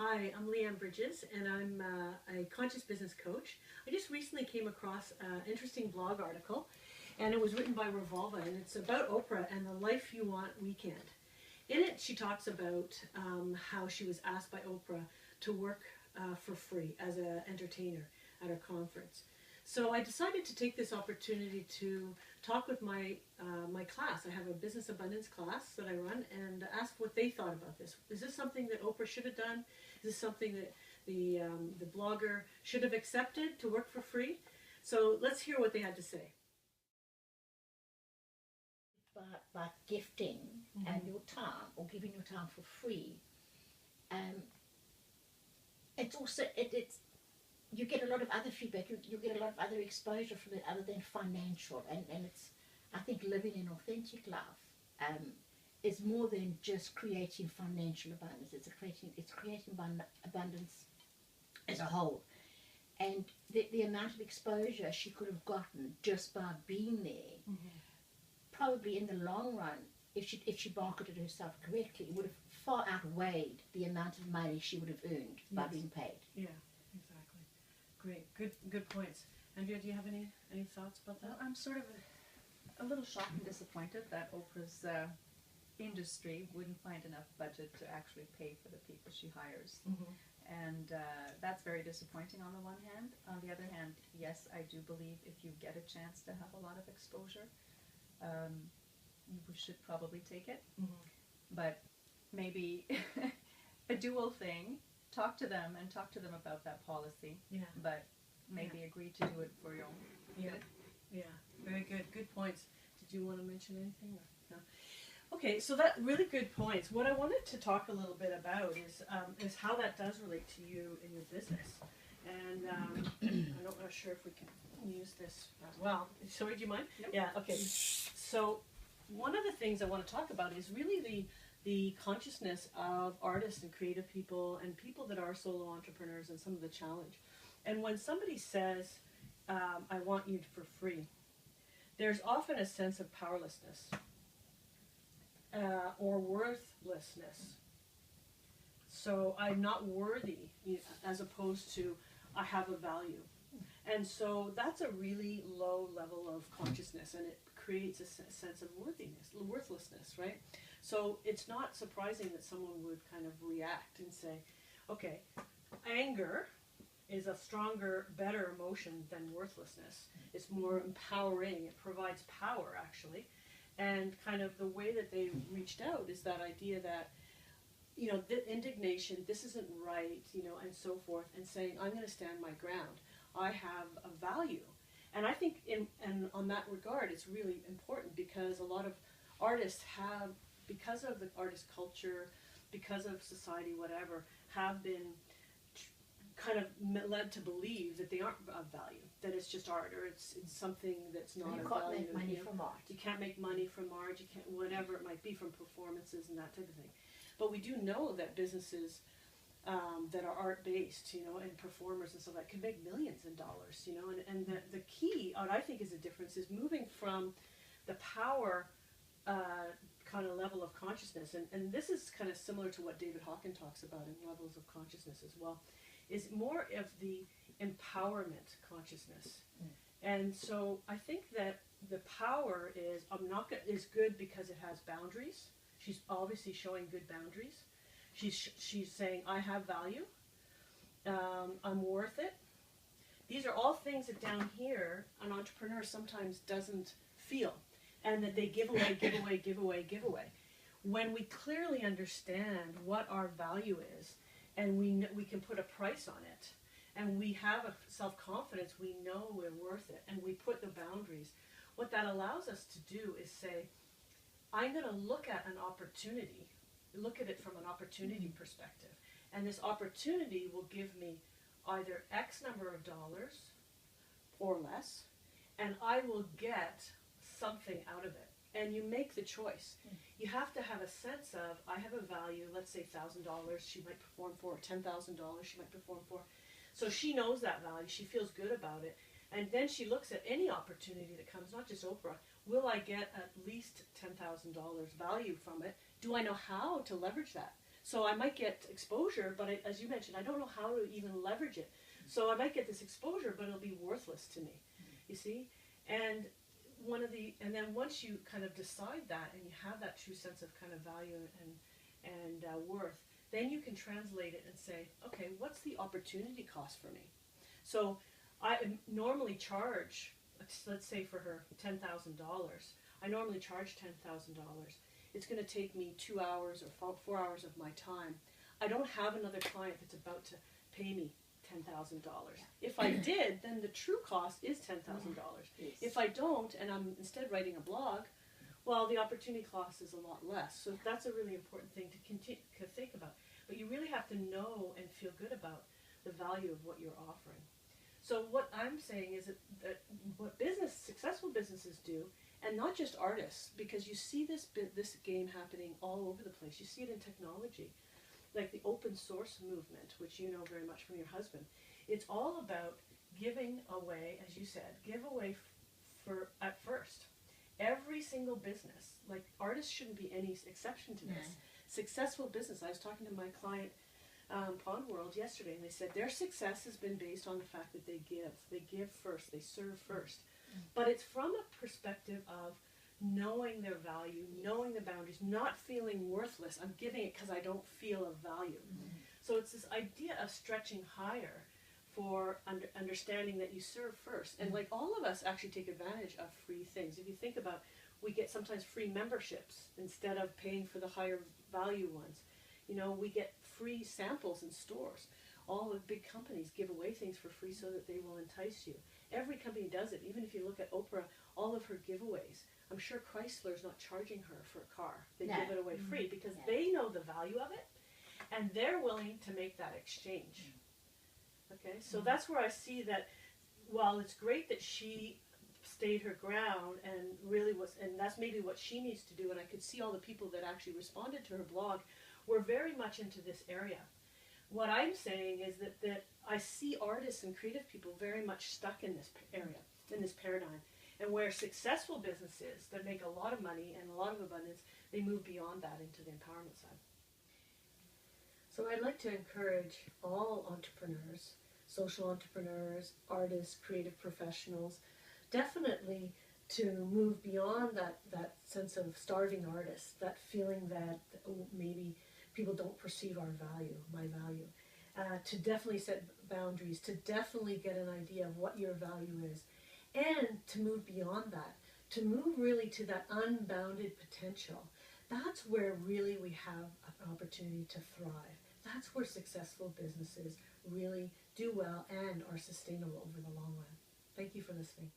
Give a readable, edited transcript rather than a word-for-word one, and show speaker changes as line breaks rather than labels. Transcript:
Hi, I'm Lianne Bridges, and I'm a conscious business coach. I just recently came across an interesting blog article, and it was written by Revolva, and it's about Oprah and the Life You Want weekend. In it, she talks about how she was asked by Oprah to work for free as an entertainer at her conference. So I decided to take this opportunity to talk with my class. I have a business abundance class that I run, and ask what they thought about this. Is this something that Oprah should have done? Is this something that the blogger should have accepted to work for free? So let's hear what they had to say.
By gifting and your time, or giving your time for free, um, it's also it's you get a lot of other feedback. You get a lot of other exposure from it, other than financial. And it's, I think, living an authentic life is more than just creating financial abundance. It's creating abundance as a whole. And the amount of exposure she could have gotten just by being there, probably in the long run, if she marketed herself correctly, it would have far outweighed the amount of money she would have earned by being paid.
Yeah, exactly. Great, good points. Andrea, do you have any thoughts about that?
Well, I'm sort of a little shocked and disappointed that Oprah's industry wouldn't find enough budget to actually pay for the people she hires. And that's very disappointing on the one hand. On the other hand, yes, I do believe if you get a chance to have a lot of exposure, you should probably take it. But maybe a dual thing, talk to them about that policy.
Yeah.
But maybe agree to do it for your own good.
Yeah, very good. Good points. Did you want to mention anything? No? Okay, so that really good points. What I wanted to talk a little bit about is how that does relate to you in your business. And I'm not sure if we can use this as well. Sorry, do you mind?
Nope.
Yeah, okay. So one of the things I want to talk about is really the consciousness of artists and creative people and people that are solo entrepreneurs and some of the challenge. And when somebody says, I want you for free, there's often a sense of powerlessness or worthlessness. So I'm not worthy, as opposed to I have a value. And so that's a really low level of consciousness, and it creates a sense of worthlessness, right? So it's not surprising that someone would kind of react and say, okay, anger is a stronger, better emotion than worthlessness. It's more empowering. It provides power, actually. And kind of the way that they reached out is that idea that, the indignation, this isn't right, and so forth, and saying, I'm going to stand my ground. I have a value. And I think and on that regard, it's really important because a lot of artists have, because of the artist culture, because of society, whatever, have been kind of led to believe that they aren't of value, that it's just art, or it's something that's not of value.
You can't make money from art.
You can't make money from art, you can't, whatever it might be, from performances and that type of thing. But we do know that businesses that are art-based, and performers and stuff like that, can make millions in dollars, and the key, what I think is the difference, is moving from the power kind of level of consciousness, and this is kind of similar to what David Hawkins talks about in levels of consciousness as well, is more of the empowerment consciousness. And so I think that the power is good because it has boundaries. She's obviously showing good boundaries. She's saying, I have value. I'm worth it. These are all things that down here an entrepreneur sometimes doesn't feel, and that they give away, give away, give away, give away. When we clearly understand what our value is, and we can put a price on it, and we have a self-confidence, we know we're worth it, and we put the boundaries, what that allows us to do is say, I'm going to look at an opportunity, look at it from an opportunity perspective, and this opportunity will give me either X number of dollars or less, and I will get something out of it. And you make the choice. You have to have a sense of, I have a value, let's say $1,000 she might perform for, or $10,000 she might perform for. So she knows that value, she feels good about it. And then she looks at any opportunity that comes, not just Oprah. Will I get at least $10,000 value from it? Do I know how to leverage that? So I might get exposure, but as you mentioned, I don't know how to even leverage it. So I might get this exposure, but it'll be worthless to me, you see? And and then once you kind of decide that and you have that true sense of kind of value and worth, then you can translate it and say, okay, what's the opportunity cost for me? So I normally charge, let's say for her $10,000. I normally charge $10,000. It's going to take me 2 hours or 4 hours of my time. I don't have another client that's about to pay me $10,000. If I did, then the true cost is $10,000.
Yes.
If I don't, and I'm instead writing a blog, well, the opportunity cost is a lot less. So that's a really important thing to think about. But you really have to know and feel good about the value of what you're offering. So what I'm saying is that what successful businesses do, and not just artists, because you see this game happening all over the place. You see it in technology, like the open source movement, which you know very much from your husband. It's all about giving away, as you said, give away at first. Every single business, like artists shouldn't be any exception to this. Successful business. I was talking to my client, Pond World, yesterday, and they said their success has been based on the fact that they give. They give first. They serve first. But it's from a perspective of knowing their value, knowing the boundaries, not feeling worthless. I'm giving it because I don't feel of value. So it's this idea of stretching higher for understanding that you serve first. And like all of us actually take advantage of free things. If you think about, we get sometimes free memberships instead of paying for the higher value ones. You know, we get free samples in stores. All the big companies give away things for free so that they will entice you. Every company does it. Even if you look at Oprah, all of her giveaways, I'm sure Chrysler's not charging her for a car. They give it away free because they know the value of it and they're willing to make that exchange. Okay, so that's where I see that while it's great that she stayed her ground and really and that's maybe what she needs to do, and I could see all the people that actually responded to her blog were very much into this area. What I'm saying is that I see artists and creative people very much stuck in this area, in this paradigm. And where successful businesses that make a lot of money and a lot of abundance, they move beyond that into the empowerment side.
So I'd like to encourage all entrepreneurs, social entrepreneurs, artists, creative professionals, definitely to move beyond that sense of starving artist, that feeling that maybe people don't perceive my value. To definitely set boundaries, to definitely get an idea of what your value is, and to move beyond that, to move really to that unbounded potential. That's where really we have an opportunity to thrive. That's where successful businesses really do well and are sustainable over the long run. Thank you for listening.